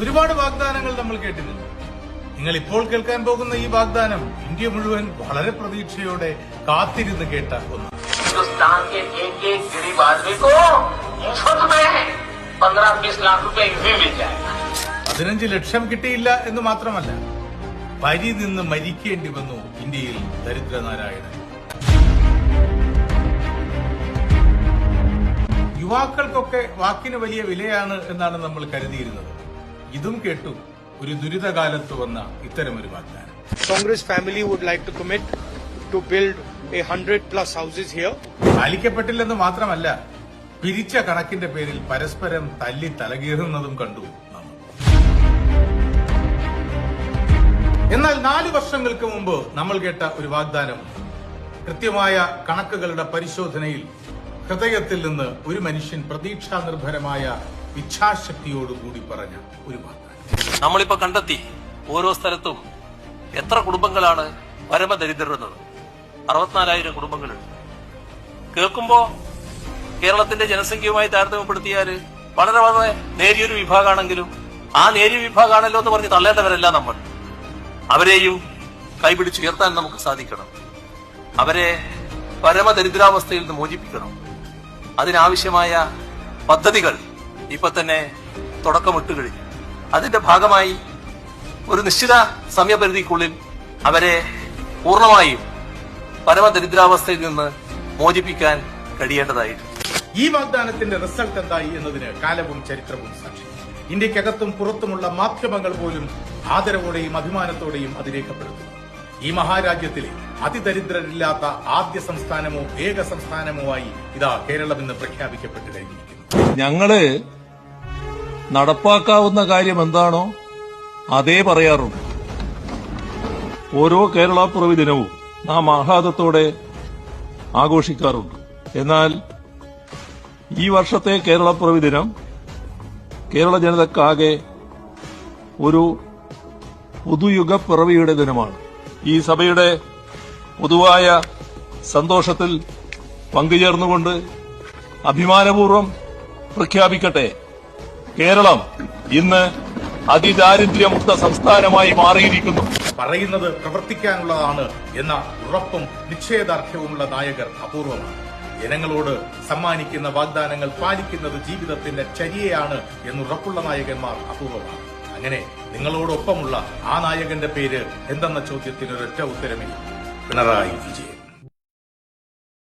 ഒരുപാട് വാഗ്ദാനങ്ങൾ നമ്മൾ കേട്ടിട്ടുണ്ട്. നിങ്ങൾ ഇപ്പോൾ കേൾക്കാൻ പോകുന്ന ഈ വാഗ്ദാനം ഇന്ത്യ മുഴുവൻ വളരെ പ്രതീക്ഷയോടെ കാത്തിരുന്ന് കേട്ട ഒന്ന്. 15 ലക്ഷം കിട്ടിയില്ല എന്ന് മാത്രമല്ല, വരി നിന്ന് മരിക്കേണ്ടി വന്നു ഇന്ത്യയിൽ ദരിദ്രനാരായണൻ. യുവാക്കൾക്കൊക്കെ വാക്കിന് വലിയ വിലയാണ് എന്നാണ് നമ്മൾ കരുതിയിരുന്നത്. ഇതും കേട്ടു ഒരു ദുരിതകാലത്ത് വന്ന ഇത്തരമൊരു വാഗ്ദാനം. Congress family would like to commit to build 100+ houses here. പാലിക്കപ്പെട്ടില്ലെന്ന് മാത്രമല്ല, പിരിച്ച കണക്കിന്റെ പേരിൽ പരസ്പരം തല്ലി തലകീറുന്നതും കണ്ടു നമ്മൾ. എന്നാൽ 4 വർഷങ്ങൾക്ക് മുമ്പ് നമ്മൾ കേട്ട ഒരു വാഗ്ദാനം, കൃത്യമായ കണക്കുകളുടെ പരിശോധനയിൽ ഹൃദയത്തിൽ നിന്ന് ഒരു മനുഷ്യൻ പ്രതീക്ഷാ നിർഭരമായ ഇച്ഛാശക്തിയോടുകൂടി പറഞ്ഞ ഒരു വാഗ്ദാനം. നമ്മളിപ്പോ കണ്ടെത്തി ഓരോ സ്ഥലത്തും എത്ര കുടുംബങ്ങളാണ് പരമദരിദ്രരുന്നത്. 64,000 കുടുംബങ്ങളുണ്ട്. കേൾക്കുമ്പോ കേരളത്തിന്റെ ജനസംഖ്യയുമായി താരതമ്യപ്പെടുത്തിയാൽ വളരെ വളരെ നേരിയൊരു വിഭാഗമാണെങ്കിലും ആ നേരിയ വിഭാഗമാണല്ലോ എന്ന് പറഞ്ഞ് തള്ളേണ്ടവരല്ല നമ്മൾ. അവരെയും കൈപിടിച്ചുയർത്താൻ നമുക്ക് സാധിക്കണം. അവരെ പരമദരിദ്രാവസ്ഥയിൽ നിന്ന് മോചിപ്പിക്കണം. അതിനാവശ്യമായ പദ്ധതികൾ ഇപ്പൊ തന്നെ തുടക്കമിട്ട് കഴിഞ്ഞു. അതിന്റെ ഭാഗമായി ഒരു നിശ്ചിത സമയപരിധിക്കുള്ളിൽ അവരെ പൂർണ്ണമായും പരമദരിദ്രാവസ്ഥയിൽ നിന്ന് മോചിപ്പിക്കാൻ കഴിയേണ്ടതായിട്ടുണ്ട്. ഈ വാഗ്ദാനത്തിന്റെ റിസൾട്ട് എന്തായി എന്നതിന് കാലവും ചരിത്രവും സാക്ഷി. ഇന്ത്യക്കകത്തും പുറത്തുമുള്ള മാധ്യമങ്ങൾ പോലും ആദരവോടെയും അഭിമാനത്തോടെയും അത് രേഖപ്പെടുത്തുന്നു. ഈ മഹാരാജ്യത്തിലെ അതിദരിദ്രരില്ലാത്ത ആദ്യ സംസ്ഥാനമോ ഏക സംസ്ഥാനമോ ആയി ഇതാ കേരളം ഇന്ന് പ്രഖ്യാപിക്കപ്പെട്ടു കഴിഞ്ഞിരിക്കുന്നു. ഞങ്ങള് നടപ്പാക്കാവുന്ന കാര്യം എന്താണോ അതേ പറയാറുണ്ട്. ഓരോ കേരളപ്പിറവി ദിനവും നാം ആഹ്ലാദത്തോടെ ആഘോഷിക്കാറുണ്ട്. എന്നാൽ ഈ വർഷത്തെ കേരളപ്പിറവി ദിനം കേരള ജനതക്കാകെ ഒരു പുതുയുഗപ്പിറവിയുടെ ദിനമാണ്. ഈ സഭയുടെ പൊതുവായ സന്തോഷത്തിൽ പങ്കുചേർന്നുകൊണ്ട് അഭിമാനപൂർവ്വം പ്രഖ്യാപിക്കട്ടെ, കേരളം ഇന്ന് അതിദാരിദ്ര്യമുക്ത സംസ്ഥാനമായി മാറിയിരിക്കുന്നു. പറയുന്നത് പ്രവർത്തിക്കാനുള്ളതാണ് എന്ന ഉറപ്പും നിശ്ചയദാർഢ്യവുമുള്ള നായകർ അപൂർവമാണ്. ജനങ്ങളോട് സമ്മാനിക്കുന്ന വാഗ്ദാനങ്ങൾ പാലിക്കുന്നത് ജീവിതത്തിന്റെ ചര്യയാണ് എന്നുറപ്പുള്ള നായകന്മാർ അപൂർവമാണ്. അങ്ങനെ നിങ്ങളോടൊപ്പമുള്ള ആ നായകന്റെ പേര് എന്തെന്ന ചോദ്യത്തിന് ഒരൊറ്റ ഉത്തരമേ: പിണറായി വിജയൻ.